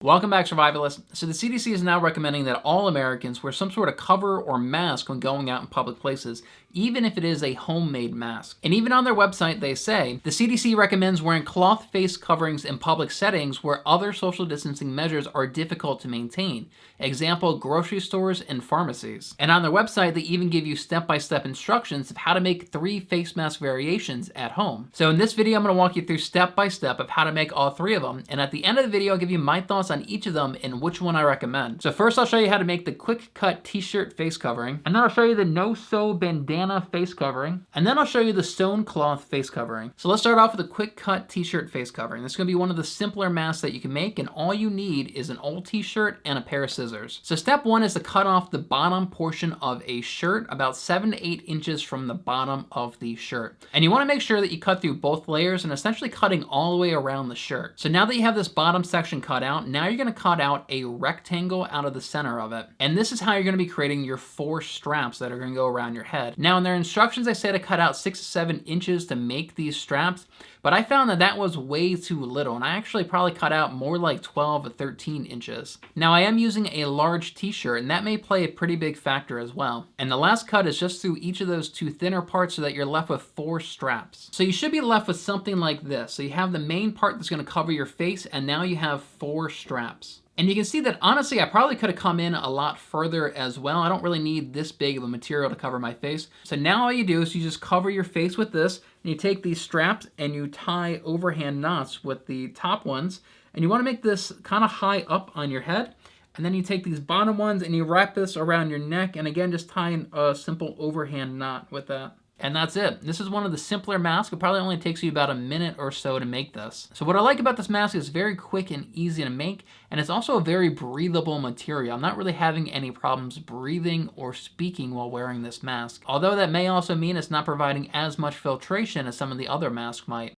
Welcome back, survivalists. So the CDC is now recommending that all Americans wear some sort of cover or mask when going out in public places, even if it is a homemade mask. And even on their website, they say, the CDC recommends wearing cloth face coverings in public settings where other social distancing measures are difficult to maintain. Example, grocery stores and pharmacies. And on their website, they even give you step-by-step instructions of how to make 3 face mask variations at home. So in this video, I'm gonna walk you through step-by-step of how to make all 3 of them. And at the end of the video, I'll give you my thoughts on each of them and which one I recommend. So first I'll show you how to make the quick cut t-shirt face covering, and then I'll show you the no-sew bandana face covering, and then I'll show you the stone cloth face covering. So let's start off with a quick cut t-shirt face covering. This is gonna be one of the simpler masks that you can make, and all you need is an old t-shirt and a pair of scissors. So step 1 is to cut off the bottom portion of a shirt about 7 to 8 inches from the bottom of the shirt. And you wanna make sure that you cut through both layers and essentially cutting all the way around the shirt. So now that you have this bottom section cut out, now you're gonna cut out a rectangle out of the center of it. And this is how you're gonna be creating your 4 straps that are gonna go around your head. Now in their instructions, they say to cut out 6 to 7 inches to make these straps, but I found that that was way too little, and I actually probably cut out more like 12 to 13 inches. Now I am using a large t-shirt, and that may play a pretty big factor as well. And the last cut is just through each of those 2 thinner parts so that you're left with 4 straps. So you should be left with something like this. So you have the main part that's gonna cover your face, and now you have 4 straps. And you can see that, honestly, I probably could have come in a lot further as well. I don't really need this big of a material to cover my face. So now all you do is you just cover your face with this, and you take these straps and you tie overhand knots with the top ones, and you wanna make this kind of high up on your head. And then you take these bottom ones and you wrap this around your neck, and again, just tying a simple overhand knot with that. And that's it. This is one of the simpler masks. It probably only takes you about a minute or so to make this. So what I like about this mask is very quick and easy to make, and it's also a very breathable material. I'm not really having any problems breathing or speaking while wearing this mask. Although that may also mean it's not providing as much filtration as some of the other masks might.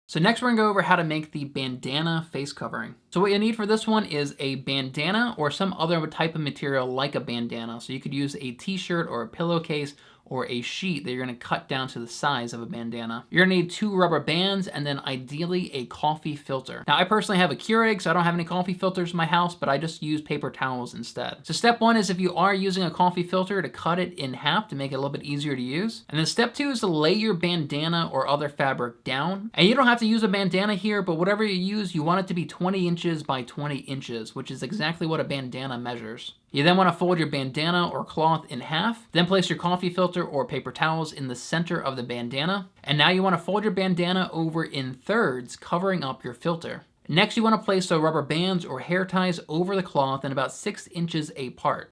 So next we're gonna go over how to make the bandana face covering. So what you need for this one is a bandana or some other type of material like a bandana. So you could use a t-shirt or a pillowcase or a sheet that you're gonna cut down to the size of a bandana. You're gonna need 2 rubber bands and then ideally a coffee filter. Now I personally have a Keurig, so I don't have any coffee filters in my house, but I just use paper towels instead. So step 1 is if you are using a coffee filter to cut it in half to make it a little bit easier to use. And then step 2 is to lay your bandana or other fabric down. And you don't have to use a bandana here, but whatever you use, you want it to be 20 inches by 20 inches, which is exactly what a bandana measures. You then want to fold your bandana or cloth in half, then place your coffee filter or paper towels in the center of the bandana. And now you want to fold your bandana over in thirds, covering up your filter. Next, you want to place the rubber bands or hair ties over the cloth and about 6 inches apart.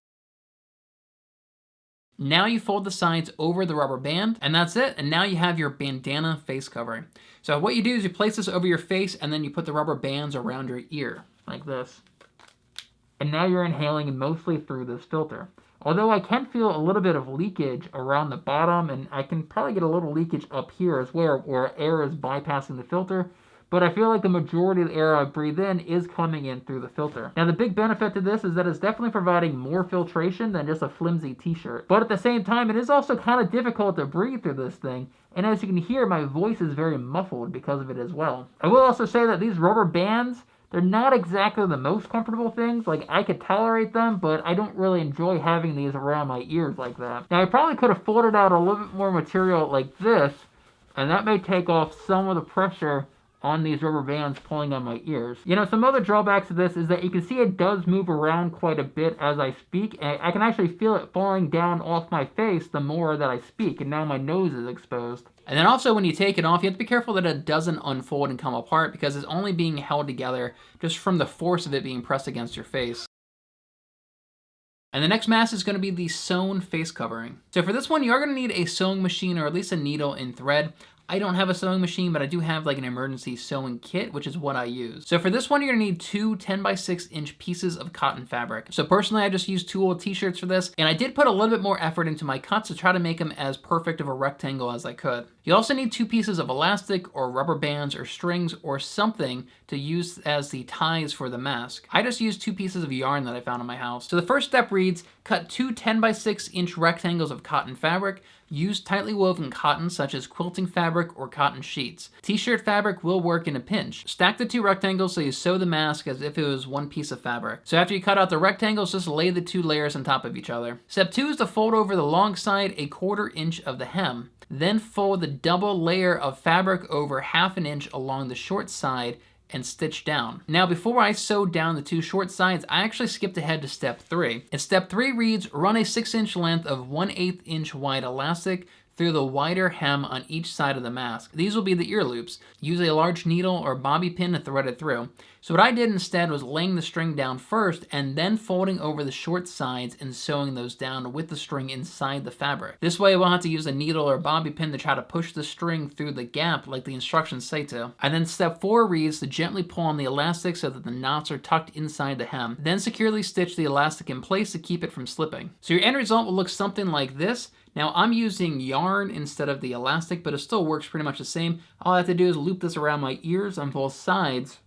Now you fold the sides over the rubber band, and that's it. And now you have your bandana face covering. So what you do is you place this over your face and then you put the rubber bands around your ear, like this. And now you're inhaling mostly through this filter. Although I can feel a little bit of leakage around the bottom, and I can probably get a little leakage up here as well, where air is bypassing the filter. But I feel like the majority of the air I breathe in is coming in through the filter. Now the big benefit to this is that it's definitely providing more filtration than just a flimsy t-shirt. But at the same time, it is also kind of difficult to breathe through this thing. And as you can hear, my voice is very muffled because of it as well. I will also say that these rubber bands, they're not exactly the most comfortable things. Like, I could tolerate them, but I don't really enjoy having these around my ears like that. Now, I probably could have folded out a little bit more material like this, and that may take off some of the pressure on these rubber bands pulling on my ears. You know, some other drawbacks to this is that you can see it does move around quite a bit as I speak, and I can actually feel it falling down off my face the more that I speak, and now my nose is exposed. And then also when you take it off, you have to be careful that it doesn't unfold and come apart because it's only being held together just from the force of it being pressed against your face. And the next mask is going to be the sewn face covering. So for this one, you are going to need a sewing machine or at least a needle and thread. I don't have a sewing machine, but I do have like an emergency sewing kit, which is what I use. So for this one, you're gonna need 2 10x6 pieces of cotton fabric. So personally, I just used 2 old t-shirts for this, and I did put a little bit more effort into my cuts to try to make them as perfect of a rectangle as I could. You also need 2 pieces of elastic or rubber bands or strings or something to use as the ties for the mask. I just used 2 pieces of yarn that I found in my house. So the first step reads, Cut two 10x6-inch rectangles of cotton fabric. Use tightly woven cotton such as quilting fabric or cotton sheets. T-shirt fabric will work in a pinch. Stack the two rectangles so you sew the mask as if it was one piece of fabric. So after you cut out the rectangles, just lay the two layers on top of each other. Step 2 is to fold over the long side a 1/4 inch of the hem. Then fold the double layer of fabric over 1/2 inch along the short side and stitch down. Now, before I sewed down the two short sides, I actually skipped ahead to step 3. And step 3 reads, run a 6-inch length of 1/8 inch wide elastic through the wider hem on each side of the mask. These will be the ear loops. Use a large needle or bobby pin to thread it through. So what I did instead was laying the string down first and then folding over the short sides and sewing those down with the string inside the fabric. This way I won't have to use a needle or bobby pin to try to push the string through the gap like the instructions say to. And then step 4 reads to gently pull on the elastic so that the knots are tucked inside the hem. Then securely stitch the elastic in place to keep it from slipping. So your end result will look something like this. Now I'm using yarn instead of the elastic, but it still works pretty much the same. All I have to do is loop this around my ears on both sides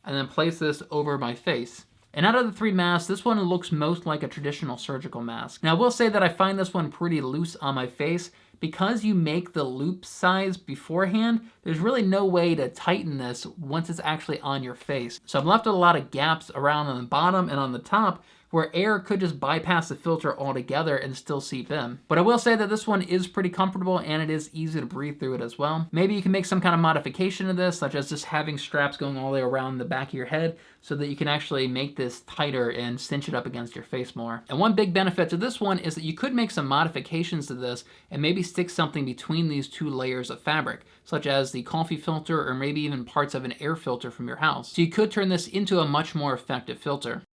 and then place this over my face. And out of the 3 masks, this one looks most like a traditional surgical mask. Now I will say that I find this one pretty loose on my face. Because you make the loop size beforehand, there's really no way to tighten this once it's actually on your face. So I'm left with a lot of gaps around on the bottom and on the top where air could just bypass the filter altogether and still seep in. But I will say that this one is pretty comfortable and it is easy to breathe through it as well. Maybe you can make some kind of modification to this, such as just having straps going all the way around the back of your head so that you can actually make this tighter and cinch it up against your face more. And one big benefit to this one is that you could make some modifications to this and maybe stick something between these 2 layers of fabric, such as the coffee filter or maybe even parts of an air filter from your house. So you could turn this into a much more effective filter.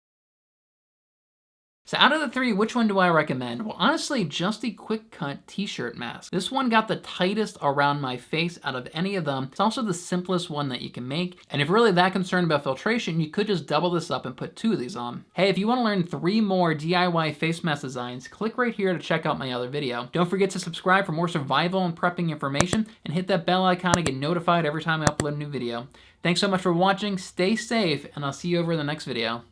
So out of the 3, which one do I recommend? Well, honestly, just the quick cut t-shirt mask. This one got the tightest around my face out of any of them. It's also the simplest one that you can make. And if you're really that concerned about filtration, you could just double this up and put 2 of these on. Hey, if you want to learn 3 more DIY face mask designs, click right here to check out my other video. Don't forget to subscribe for more survival and prepping information and hit that bell icon to get notified every time I upload a new video. Thanks so much for watching, stay safe, and I'll see you over in the next video.